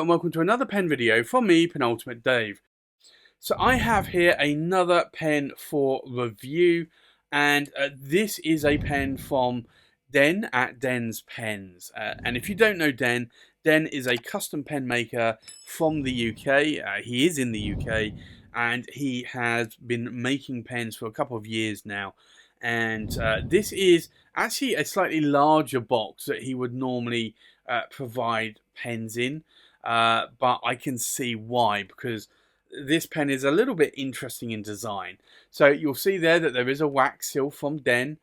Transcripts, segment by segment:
and welcome to another pen video from me, Penultimate Dave. So I have here another pen for review, and this is a pen from Den at Den's Pens. And if you don't know Den is a custom pen maker from the UK. He is in the UK, and he has been making pens for a couple of years now. And this is actually a slightly larger box that he would normally provide pens in, but I can see why, because this pen is a little bit interesting in design. So you'll see there that there is a wax seal from Den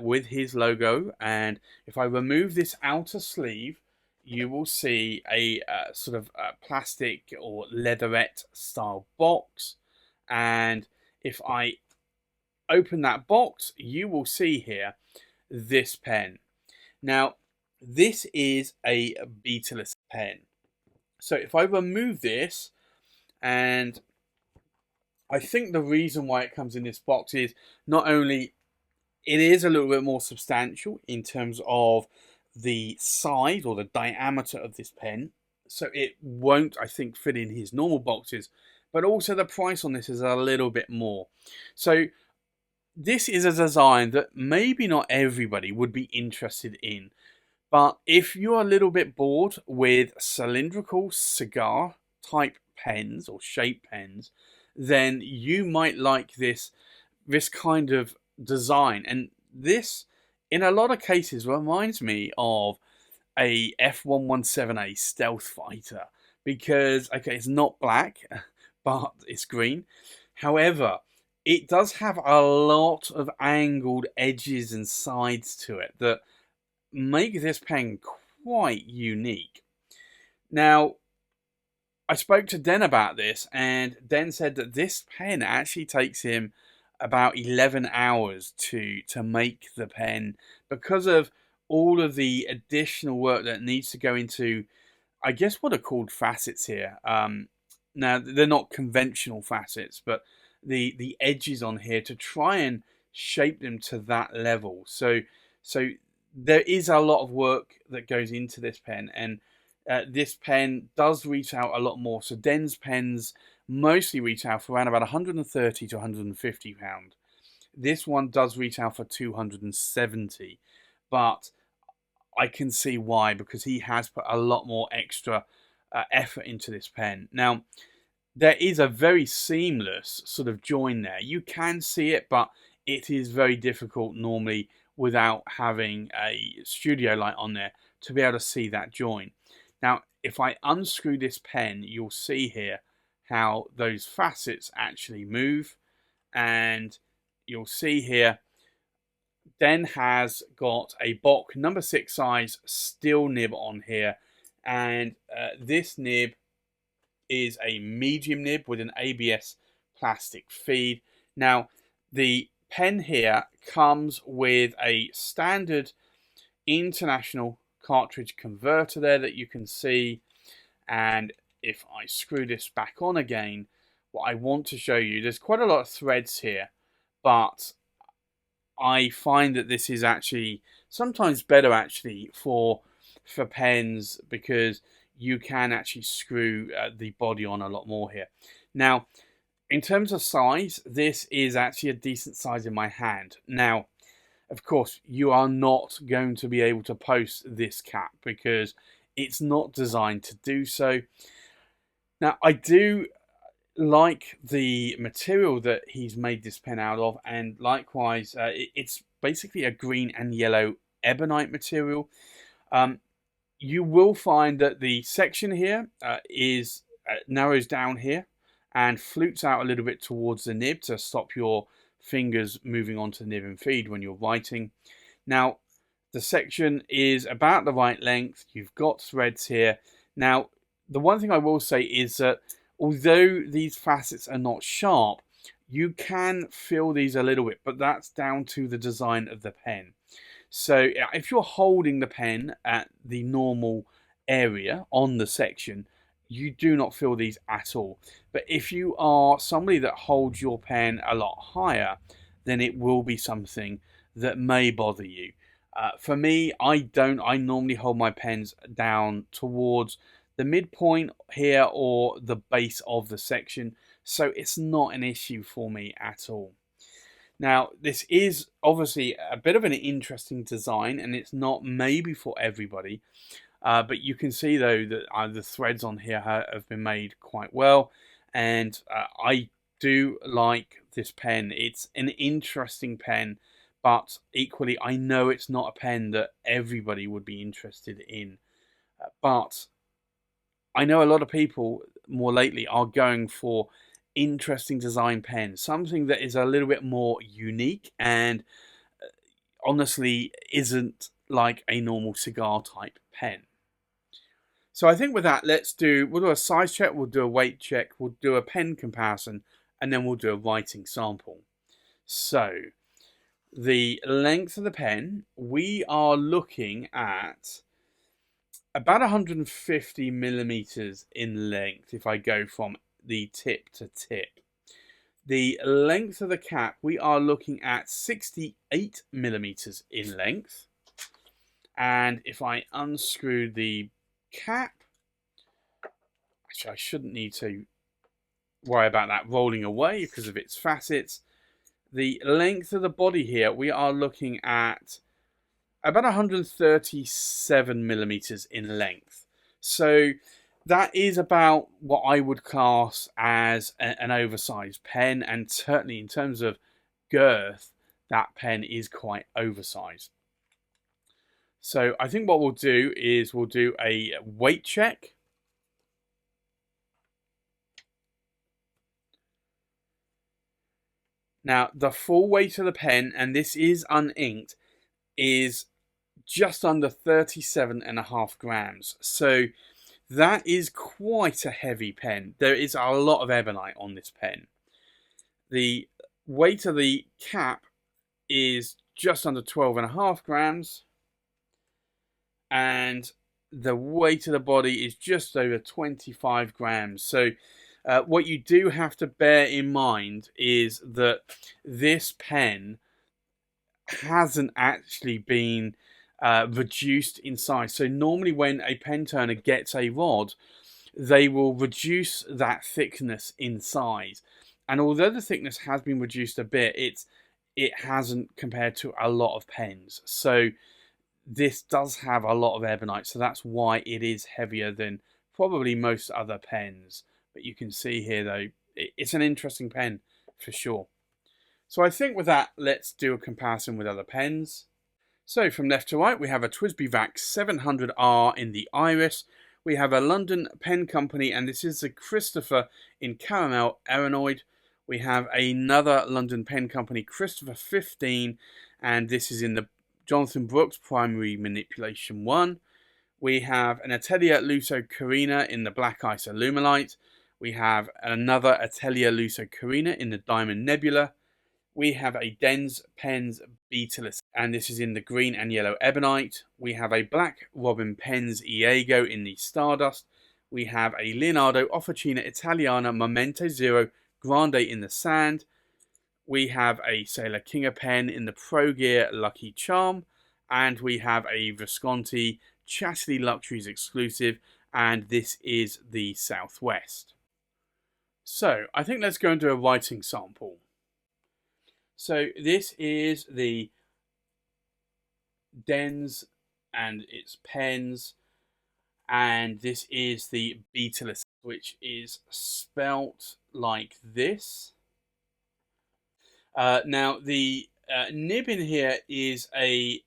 with his logo, and if I remove this outer sleeve, you will see a sort of plastic or leatherette style box, and if I open that box, you will see here this pen. Now, this is a Baetylus pen. So if I remove this, and I think the reason why it comes in this box is not only it is a little bit more substantial in terms of the size or the diameter of this pen, so it won't, I think, fit in his normal boxes, but also the price on this is a little bit more. So this is a design that maybe not everybody would be interested in, but if you're a little bit bored with cylindrical cigar type pens or shape pens, then you might like this kind of design. And this, in a lot of cases, reminds me of a F117A stealth fighter, because, okay, it's not black, but it's green. However, it does have a lot of angled edges and sides to it that make this pen quite unique. Now, I spoke to Den about this, and Den said that this pen actually takes him about 11 hours to make the pen, because of all of the additional work that needs to go into, I guess, what are called facets here. Now, they're not conventional facets, but the edges on here to try and shape them to that level. So there is a lot of work that goes into this pen, and this pen does retail a lot more. So Den's pens mostly retail for around about 130 to 150 pound. This one does retail for 270, but I can see why, because he has put a lot more extra effort into this pen. Now, there is a very seamless sort of join there. You can see it, but it is very difficult normally without having a studio light on there to be able to see that join. Now, if I unscrew this pen, you'll see here how those facets actually move, and you'll see here Den has got a Bock number 6 size steel nib on here, and this nib is a medium nib with an ABS plastic feed. Now, the pen here comes with a standard international cartridge converter there that you can see, and if I screw this back on again, what I want to show you, there's quite a lot of threads here, but I find that this is actually sometimes better actually for pens, because you can actually screw the body on a lot more here. Now, in terms of size, this is actually a decent size in my hand. Now, of course, you are not going to be able to post this cap because it's not designed to do so. Now, I do like the material that he's made this pen out of, and likewise, it's basically a green and yellow ebonite material. You will find that the section here is narrows down here and flutes out a little bit towards the nib to stop your fingers moving onto the nib and feed when you're writing. Now, the section is about the right length. You've got threads here. Now, the one thing I will say is that although these facets are not sharp, you can feel these a little bit, but that's down to the design of the pen. So if you're holding the pen at the normal area on the section, you do not feel these at all. But if you are somebody that holds your pen a lot higher, then it will be something that may bother you. For me, I don't. I normally hold my pens down towards the midpoint here or the base of the section, so it's not an issue for me at all. Now, this is obviously a bit of an interesting design, and it's not maybe for everybody, but you can see though that the threads on here have been made quite well, and I do like this pen. It's an interesting pen, but equally I know it's not a pen that everybody would be interested in. But I know a lot of people more lately are going for interesting design pens, something that is a little bit more unique and honestly isn't like a normal cigar type pen. So I think with that, we'll do a size check, we'll do a weight check, we'll do a pen comparison, and then we'll do a writing sample. So the length of the pen, we are looking at about 150 millimeters in length if I go from the tip to tip. The length of the cap, we are looking at 68 millimeters in length. And if I unscrew the cap, which I shouldn't need to worry about that rolling away because of its facets, the length of the body here, we are looking at about 137 millimeters in length. So that is about what I would class as an oversized pen, and certainly in terms of girth, that pen is quite oversized. So I think what we'll do is we'll do a weight check. Now, the full weight of the pen, and this is uninked, is just under 37.5 grams. So that is quite a heavy pen. There is a lot of ebonite on this pen. The weight of the cap is just under 12.5 grams. And the weight of the body is just over 25 grams. So what you do have to bear in mind is that this pen hasn't actually been reduced in size. So normally when a pen turner gets a rod, they will reduce that thickness in size. And although the thickness has been reduced a bit, it hasn't compared to a lot of pens. So this does have a lot of ebonite, so that's why it is heavier than probably most other pens. But you can see here though, it's an interesting pen for sure. So I think with that, let's do a comparison with other pens. So from left to right, we have a TWSBI VAX 700R in the Iris. We have a London pen company, and this is the Christopher in Caramel Aeronoid. We have another London pen company, Christopher 15, and this is in the Jonathan Brooks Primary Manipulation 1. We have an Atelier Lusso Carina in the Black Ice Illuminite. We have another Atelier Lusso Carina in the Diamond Nebula. We have a Dens Pens Baetylus, and this is in the green and yellow ebonite. We have a Black Robin Pens Iago in the Stardust. We have a Leonardo Officina Italiana Momento Zero Grande in the sand. We have a Sailor King pen in the Pro Gear Lucky Charm. And we have a Visconti Chastity Luxuries exclusive, and this is the Southwest. So I think let's go into a writing sample. So this is the Dens and its pens, and this is the Baetylus, which is spelt like this. Now the nib in here is a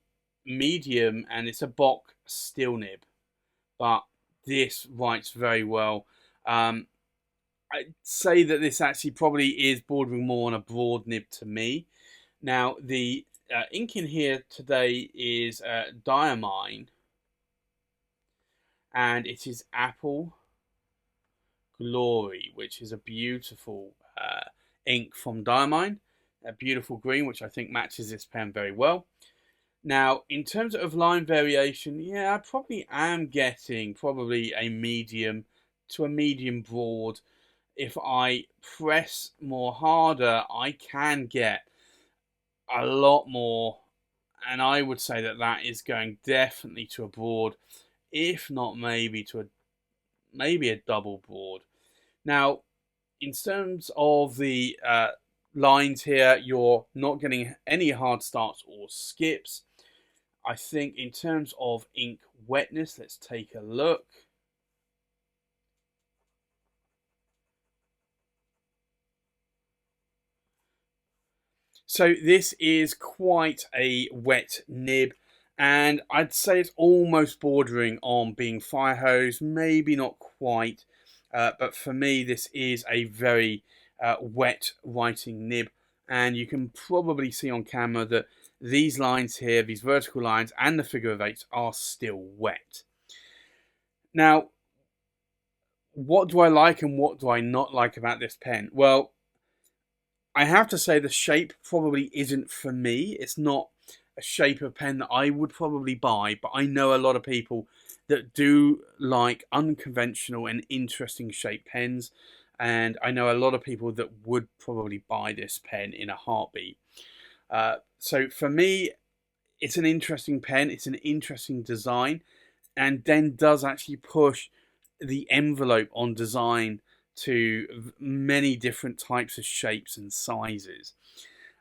medium, and it's a Bock steel nib, but this writes very well. I'd say that this actually probably is bordering more on a broad nib to me. Now the ink in here today is Diamine, and it is Apple Glory, which is a beautiful ink from Diamine, a beautiful green, which I think matches this pen very well. Now, in terms of line variation, yeah, I probably am getting probably a medium to a medium broad. If I press more harder, I can get a lot more, and I would say that that is going definitely to a broad, if not maybe to maybe a double broad. Now, in terms of the lines here, you're not getting any hard starts or skips. I think in terms of ink wetness, let's take a look. So this is quite a wet nib, and I'd say it's almost bordering on being fire hose, maybe not quite, but for me this is a very wet writing nib, and you can probably see on camera that these lines here, these vertical lines and the figure of eights are still wet. Now, what do I like and what do I not like about this pen? Well, I have to say the shape probably isn't for me. It's not a shape of pen that I would probably buy, but I know a lot of people that do like unconventional and interesting shaped pens, and I know a lot of people that would probably buy this pen in a heartbeat. So for me, it's an interesting pen. It's an interesting design, and Den does actually push the envelope on design to many different types of shapes and sizes.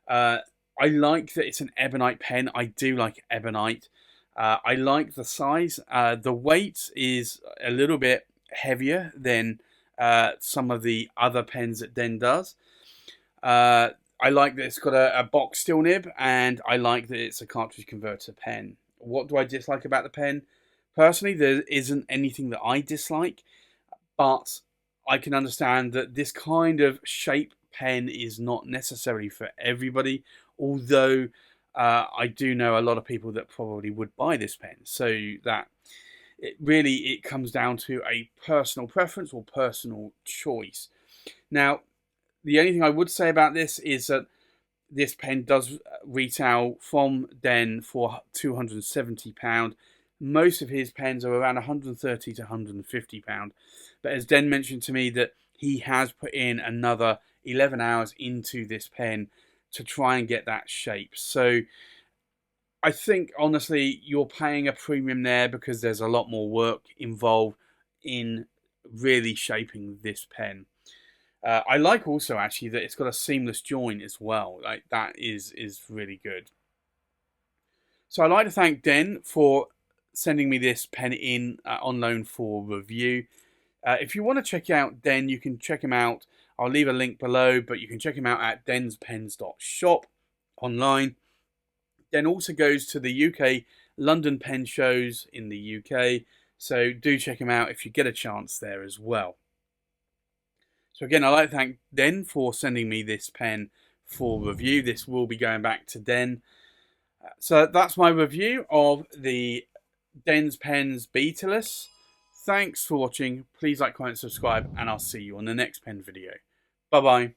I like that it's an ebonite pen. I do like ebonite. I like the size. The weight is a little bit heavier than some of the other pens that Den does. I like that it's got a box steel nib, and I like that it's a cartridge converter pen. What do I dislike about the pen? Personally, there isn't anything that I dislike, but I can understand that this kind of shape pen is not necessarily for everybody, although I do know a lot of people that probably would buy this pen. So that it comes down to a personal preference or personal choice. Now, the only thing I would say about this is that this pen does retail from Den for £270. Most of his pens are around £130 to £150. But as Den mentioned to me that he has put in another 11 hours into this pen to try and get that shape. So I think, honestly, you're paying a premium there because there's a lot more work involved in really shaping this pen. I like also actually that it's got a seamless join as well. Like that is really good. So I'd like to thank Den for sending me this pen in on loan for review. If you want to check out Den, you can check him out. I'll leave a link below, but you can check him out at denspens.shop online. Den also goes to the UK London pen shows in the UK, so do check him out if you get a chance there as well. So again, I'd like to thank Den for sending me this pen for review. This will be going back to Den. So that's my review of the Den's Pens Baetylus. Thanks for watching. Please like, comment, subscribe, and I'll see you on the next pen video. Bye-bye.